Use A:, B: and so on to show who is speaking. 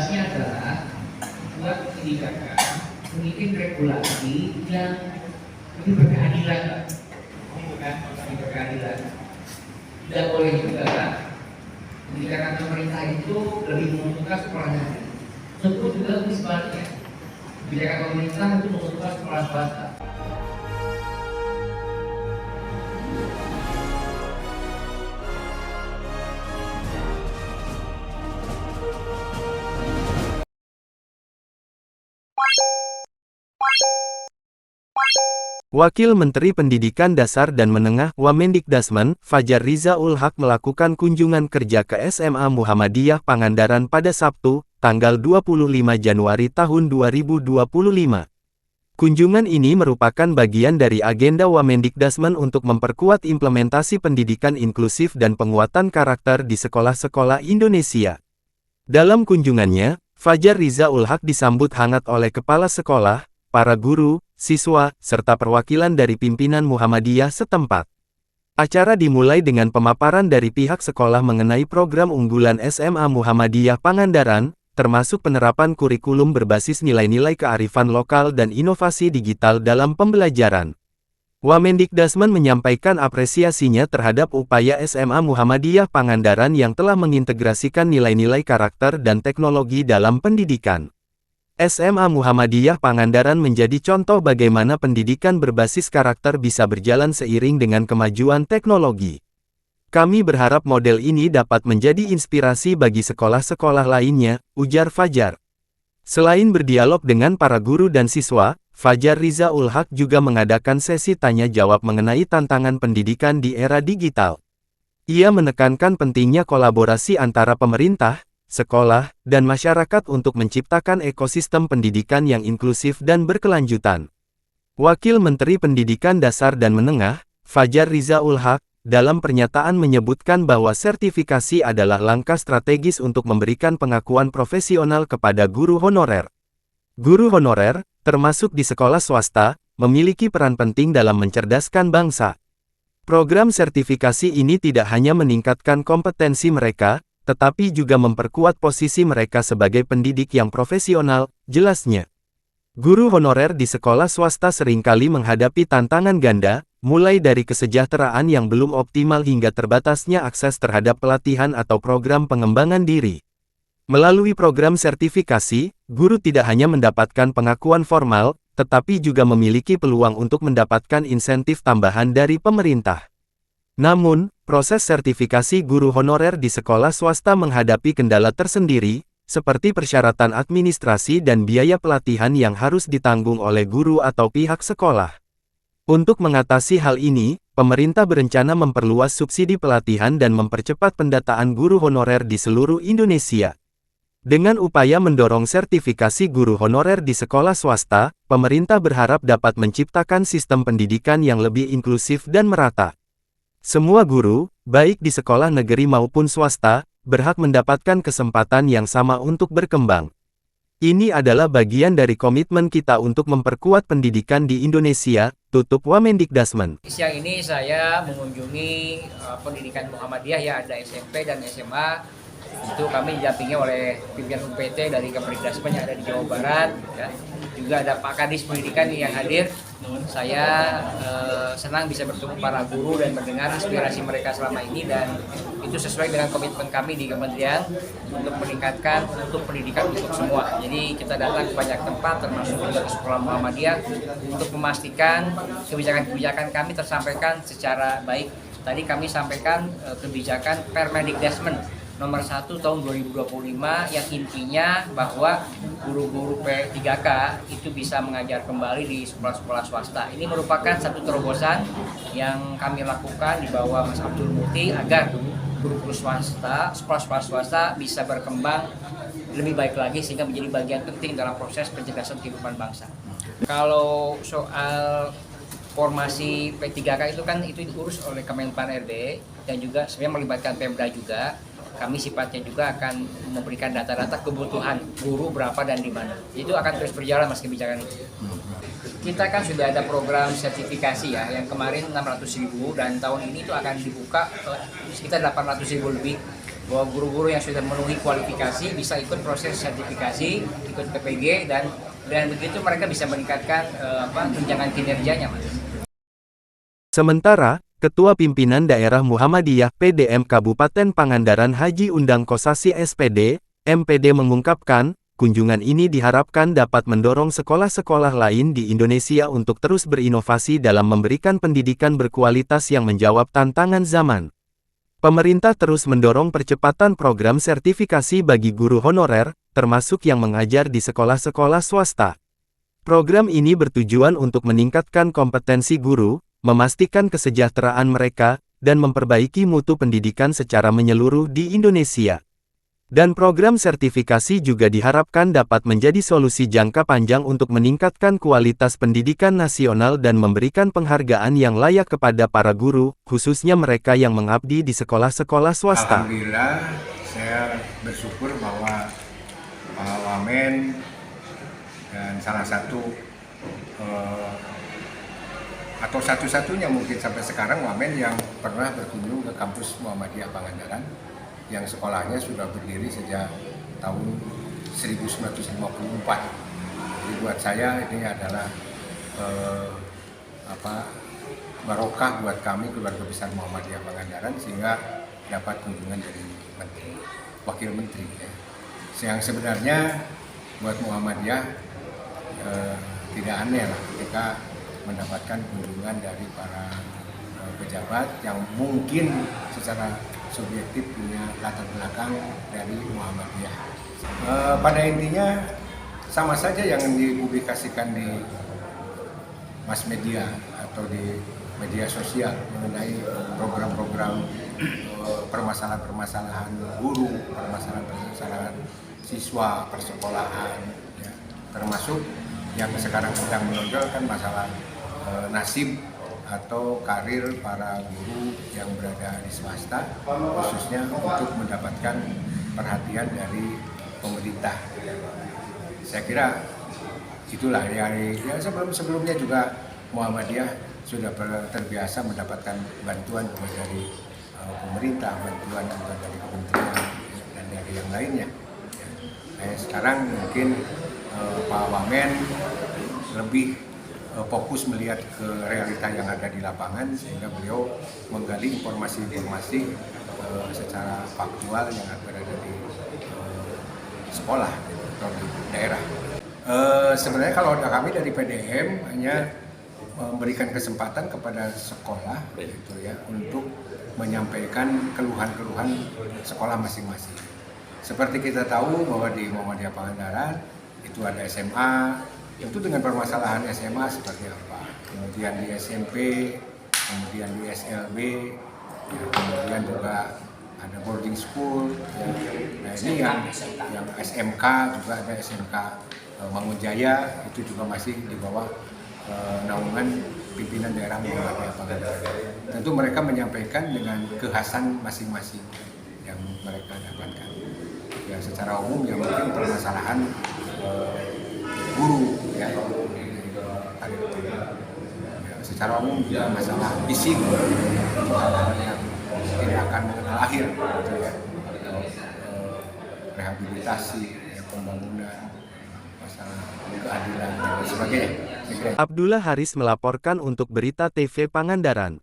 A: tugasnya adalah buat kebijakan, membuat regulasi yang lebih berkeadilan, bukan lebih berkeadilan. Tidak boleh juga kebijakan pemerintah itu lebih menguntungkan sekolah negeri. Sebut juga sebaliknya, kebijakan pemerintah itu menguntungkan sekolah swasta.
B: Wakil Menteri Pendidikan Dasar dan Menengah Wamendikdasmen, Fajar Riza Ul-Haq melakukan kunjungan kerja ke SMA Muhammadiyah Pangandaran pada Sabtu, tanggal 25 Januari tahun 2025. Kunjungan ini merupakan bagian dari agenda Wamendikdasmen untuk memperkuat implementasi pendidikan inklusif dan penguatan karakter di sekolah-sekolah Indonesia. Dalam kunjungannya, Fajar Riza Ul-Haq disambut hangat oleh kepala sekolah, para guru, siswa, serta perwakilan dari pimpinan Muhammadiyah setempat. Acara dimulai dengan pemaparan dari pihak sekolah mengenai program unggulan SMA Muhammadiyah Pangandaran, termasuk penerapan kurikulum berbasis nilai-nilai kearifan lokal dan inovasi digital dalam pembelajaran. Wamendikdasmen menyampaikan apresiasinya terhadap upaya SMA Muhammadiyah Pangandaran yang telah mengintegrasikan nilai-nilai karakter dan teknologi dalam pendidikan. SMA Muhammadiyah Pangandaran menjadi contoh bagaimana pendidikan berbasis karakter bisa berjalan seiring dengan kemajuan teknologi. Kami berharap model ini dapat menjadi inspirasi bagi sekolah-sekolah lainnya, ujar Fajar. Selain berdialog dengan para guru dan siswa, Fajar Riza Ul-Haq juga mengadakan sesi tanya-jawab mengenai tantangan pendidikan di era digital. Ia menekankan pentingnya kolaborasi antara pemerintah, sekolah, dan masyarakat untuk menciptakan ekosistem pendidikan yang inklusif dan berkelanjutan. Wakil Menteri Pendidikan Dasar dan Menengah, Fajar Riza Ul-Haq, dalam pernyataan menyebutkan bahwa sertifikasi adalah langkah strategis untuk memberikan pengakuan profesional kepada guru honorer. Guru honorer, termasuk di sekolah swasta, memiliki peran penting dalam mencerdaskan bangsa. Program sertifikasi ini tidak hanya meningkatkan kompetensi mereka, tetapi juga memperkuat posisi mereka sebagai pendidik yang profesional, jelasnya. Guru honorer di sekolah swasta seringkali menghadapi tantangan ganda, mulai dari kesejahteraan yang belum optimal hingga terbatasnya akses terhadap pelatihan atau program pengembangan diri. Melalui program sertifikasi, guru tidak hanya mendapatkan pengakuan formal, tetapi juga memiliki peluang untuk mendapatkan insentif tambahan dari pemerintah. Namun, proses sertifikasi guru honorer di sekolah swasta menghadapi kendala tersendiri, seperti persyaratan administrasi dan biaya pelatihan yang harus ditanggung oleh guru atau pihak sekolah. Untuk mengatasi hal ini, pemerintah berencana memperluas subsidi pelatihan dan mempercepat pendataan guru honorer di seluruh Indonesia. Dengan upaya mendorong sertifikasi guru honorer di sekolah swasta, pemerintah berharap dapat menciptakan sistem pendidikan yang lebih inklusif dan merata. Semua guru, baik di sekolah negeri maupun swasta, berhak mendapatkan kesempatan yang sama untuk berkembang. Ini adalah bagian dari komitmen kita untuk memperkuat pendidikan di Indonesia, tutup Wamendikdasmen.
C: Siang ini saya mengunjungi pendidikan Muhammadiyah, ya ada SMP dan SMA. Itu kami didampingi oleh pimpinan UPT dari Kemendikdasmen yang ada di Jawa Barat, ya. Juga ada Pak Kadis Pendidikan yang hadir. Saya senang bisa bertemu para guru dan mendengar aspirasi mereka selama ini, dan itu sesuai dengan komitmen kami di Kementerian untuk meningkatkan untuk pendidikan untuk semua. Jadi kita datang ke banyak tempat termasuk juga ke sekolah Muhammadiyah untuk memastikan kebijakan-kebijakan kami tersampaikan secara baik. Tadi kami sampaikan kebijakan Permendikdasmen nomor 1 tahun 2025 yang intinya bahwa guru-guru P3K itu bisa mengajar kembali di sekolah-sekolah swasta. Ini merupakan satu terobosan yang kami lakukan di bawah Mas Abdul Muti agar guru-guru swasta, sekolah-sekolah swasta bisa berkembang lebih baik lagi sehingga menjadi bagian penting dalam proses pencerdasan kehidupan bangsa. Kalau soal formasi P3K itu kan itu diurus oleh Kemenpan RB dan juga sebenarnya melibatkan Pemda juga. Kami sifatnya juga akan memberikan data-data kebutuhan guru berapa dan di mana. Itu akan terus berjalan Mas kebijakan itu. Kita kan sudah ada program sertifikasi ya, yang kemarin 600.000 dan tahun ini itu akan dibuka sekitar 800.000 lebih bahwa guru-guru yang sudah memenuhi kualifikasi bisa ikut proses sertifikasi, ikut PPG, dan begitu mereka bisa meningkatkan tunjangan kinerjanya, Mas.
B: Sementara, Ketua Pimpinan Daerah Muhammadiyah PDM Kabupaten Pangandaran Haji Undang Kosasi SPD, MPD mengungkapkan, kunjungan ini diharapkan dapat mendorong sekolah-sekolah lain di Indonesia untuk terus berinovasi dalam memberikan pendidikan berkualitas yang menjawab tantangan zaman. Pemerintah terus mendorong percepatan program sertifikasi bagi guru honorer, termasuk yang mengajar di sekolah-sekolah swasta. Program ini bertujuan untuk meningkatkan kompetensi guru, memastikan kesejahteraan mereka, dan memperbaiki mutu pendidikan secara menyeluruh di Indonesia. Dan program sertifikasi juga diharapkan dapat menjadi solusi jangka panjang untuk meningkatkan kualitas pendidikan nasional dan memberikan penghargaan yang layak kepada para guru, khususnya mereka yang mengabdi di sekolah-sekolah swasta.
D: Alhamdulillah, saya bersyukur bahwa Pak Wamen dan salah satu atau satu-satunya mungkin sampai sekarang Wamen yang pernah berkunjung ke kampus Muhammadiyah Pangandaran, yang sekolahnya sudah berdiri sejak tahun 1954. Jadi buat saya ini adalah barokah buat kami keluarga besar Muhammadiyah Pangandaran, sehingga dapat kunjungan dari menteri, wakil menteri ya. Yang sebenarnya buat Muhammadiyah tidak aneh lah ketika mendapatkan kunjungan dari para pejabat yang mungkin secara subjektif punya latar belakang dari Muhammadiyah. Pada intinya sama saja yang dipublikasikan di mass media atau di media sosial mengenai program-program permasalahan-permasalahan guru, permasalahan-permasalahan siswa, persekolahan, ya. Termasuk yang sekarang sedang menonjol kan masalah nasib atau karir para guru yang berada di swasta, khususnya untuk mendapatkan perhatian dari pemerintah. Saya kira itulah ya sebelumnya juga Muhammadiyah sudah terbiasa mendapatkan bantuan dari pemerintah, bantuan juga dari kementerian dan dari yang lainnya. Sekarang mungkin Pak Wamen lebih fokus melihat ke realita yang ada di lapangan, sehingga beliau menggali informasi-informasi secara faktual yang berada di sekolah atau di daerah. Sebenarnya kalau kami dari PDM hanya memberikan kesempatan kepada sekolah gitu ya untuk menyampaikan keluhan-keluhan sekolah masing-masing. Seperti kita tahu bahwa di Muhammadiyah Pangandaran itu ada SMA, itu dengan permasalahan SMA seperti apa, kemudian di SMP, kemudian di SLB, ya, kemudian juga ada boarding school, ya. Nah ini yang SMK juga ada SMK Mangunjaya, itu juga masih di bawah naungan pimpinan daerah Muhammadiyah Pangandaran. Tentu mereka menyampaikan dengan kekhasan masing-masing yang mereka dapatkan. Ya secara umum ya mungkin permasalahan guru ya, secara umum juga masalah fisik yang tidak akan mengenal akhir gitu ya. Rehabilitasi ya, pembangunan, masalah keadilan dan sebagainya.
B: Abdullah Haris melaporkan untuk Berita TV Pangandaran.